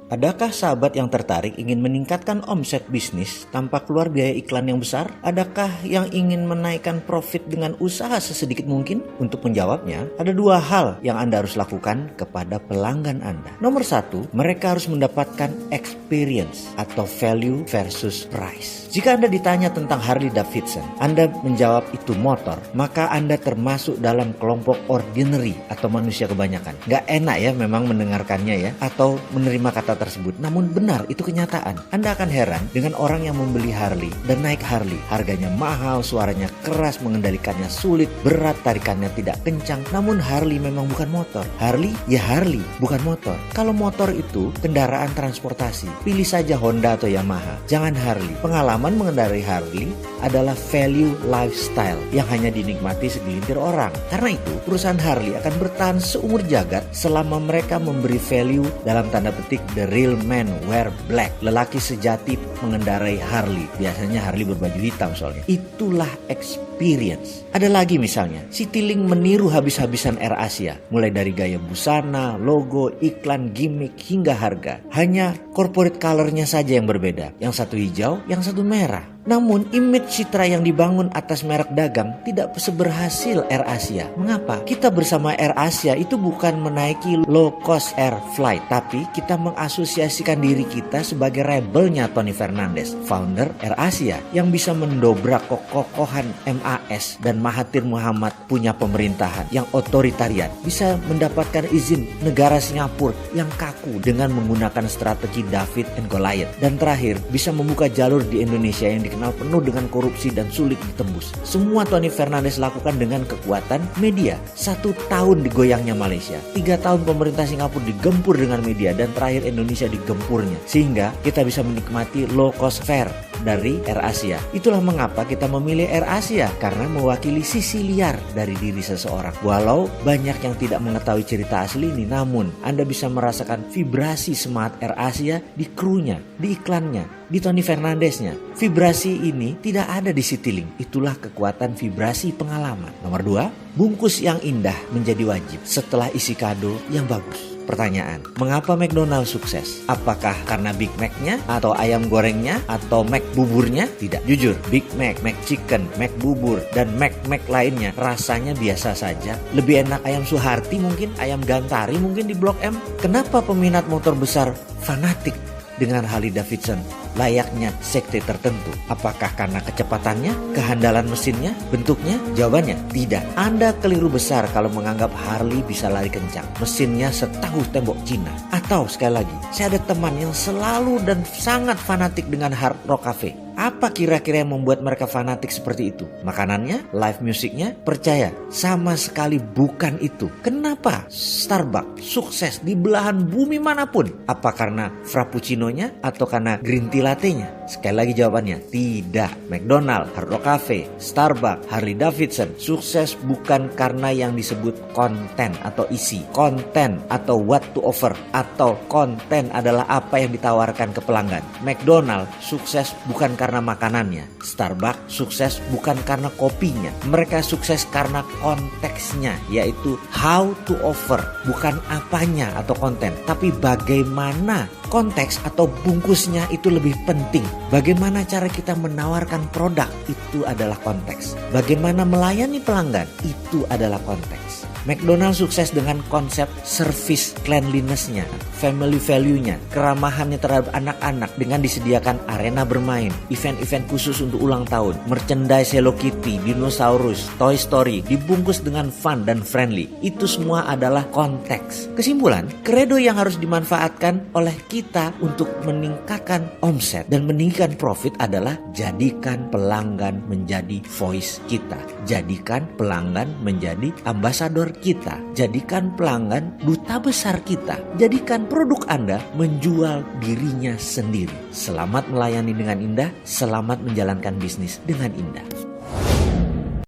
Adakah sahabat yang tertarik ingin meningkatkan omset bisnis tanpa keluar biaya iklan yang besar? Adakah yang ingin menaikkan profit dengan usaha sesedikit mungkin? Untuk menjawabnya, ada dua hal yang Anda harus lakukan kepada pelanggan Anda. Nomor satu, mereka harus mendapatkan experience atau value versus price. Jika Anda ditanya tentang Harley Davidson, Anda menjawab itu motor, maka Anda termasuk dalam kelompok ordinary atau manusia kebanyakan. Gak enak ya memang mendengarkannya ya, atau menerima kata tersebut. Namun benar, itu kenyataan. Anda akan heran dengan orang yang membeli Harley dan naik Harley. Harganya mahal, suaranya keras, mengendalikannya sulit, berat, tarikannya tidak kencang. Namun Harley memang bukan motor. Harley, ya Harley, bukan motor. Kalau motor itu kendaraan transportasi, pilih saja Honda atau Yamaha. Jangan Harley. Pengalaman mengendarai Harley adalah value lifestyle yang hanya dinikmati segelintir orang. Karena itu, perusahaan Harley akan bertahan seumur jagat selama mereka memberi value dalam tanda petik the real man wear black. Lelaki sejati mengendarai Harley. Biasanya Harley berbaju hitam soalnya. Itulah experience. Ada lagi misalnya, Citylink meniru habis-habisan AirAsia. Mulai dari gaya busana, logo, iklan, gimmick, hingga harga. Hanya corporate colornya saja yang berbeda. Yang satu hijau, yang satu merah. Namun image citra yang dibangun atas merek dagang tidak seberhasil AirAsia. Mengapa? Kita bersama AirAsia itu bukan menaiki low cost air flight, tapi kita mengasosiasikan diri kita sebagai rebelnya Tony Fernandes, founder AirAsia, yang bisa mendobrak kekokohan MAS dan Mahathir Muhammad punya pemerintahan yang otoritarian, bisa mendapatkan izin negara Singapura yang kaku dengan menggunakan strategi David and Goliath, dan terakhir bisa membuka jalur di Indonesia yang dikenal penuh dengan korupsi dan sulit ditembus. Semua Tony Fernandes lakukan dengan kekuatan media. 1 tahun digoyangnya Malaysia, 3 tahun pemerintah Singapura digempur dengan media, dan terakhir Indonesia digempurnya, sehingga kita bisa menikmati low cost fare dari AirAsia. Itulah mengapa kita memilih AirAsia, karena mewakili sisi liar dari diri seseorang. Walau banyak yang tidak mengetahui cerita asli ini, namun Anda bisa merasakan vibrasi semangat AirAsia di krunya, di iklannya, di Tony Fernandesnya. Vibrasi ini tidak ada di Citylink. Itulah kekuatan vibrasi pengalaman. Nomor 2, bungkus yang indah menjadi wajib setelah isi kado yang bagus. Pertanyaan, mengapa McDonald sukses? Apakah karena Big Mac-nya, atau ayam gorengnya, atau Mac buburnya? Tidak. Jujur, Big Mac, Mac Chicken, Mac bubur, dan Mac lainnya rasanya biasa saja. Lebih enak ayam Suharti mungkin, ayam Gantari mungkin di Blok M. Kenapa peminat motor besar fanatik dengan Harley Davidson layaknya sekte tertentu? Apakah karena kecepatannya, kehandalan mesinnya, bentuknya? Jawabannya tidak. Anda keliru besar kalau menganggap Harley bisa lari kencang, mesinnya setahu tembok Cina. Atau sekali lagi, saya ada teman yang selalu dan sangat fanatik dengan Hard Rock Cafe. Apa kira-kira yang membuat mereka fanatik seperti itu? Makanannya? Live musiknya? Percaya, sama sekali bukan itu. Kenapa Starbucks sukses di belahan bumi manapun? Apa karena frappuccinonya atau karena green tea latte-nya? Sekali lagi jawabannya, tidak. McDonald, Hard Rock Cafe, Starbucks, Harley Davidson sukses bukan karena yang disebut konten atau isi. Konten atau what to offer, atau konten adalah apa yang ditawarkan ke pelanggan. McDonald sukses bukan karena makanannya. Starbucks sukses bukan karena kopinya. Mereka sukses karena konteksnya, yaitu how to offer. Bukan apanya atau konten, tapi bagaimana konteks atau bungkusnya itu lebih penting. Bagaimana cara kita menawarkan produk, itu adalah konteks. Bagaimana melayani pelanggan, itu adalah konteks. McDonald sukses dengan konsep service cleanliness-nya, family value-nya, keramahannya terhadap anak-anak dengan disediakan arena bermain, event-event khusus untuk ulang tahun, merchandise Hello Kitty, dinosaurus, Toy Story, dibungkus dengan fun dan friendly. Itu semua adalah konteks. Kesimpulan, kredo yang harus dimanfaatkan oleh kita untuk meningkatkan omset dan meningkatkan profit adalah jadikan pelanggan menjadi voice kita. Jadikan pelanggan menjadi ambasador kita. Jadikan pelanggan duta besar kita. Jadikan produk Anda menjual dirinya sendiri. Selamat melayani dengan indah, selamat menjalankan bisnis dengan indah.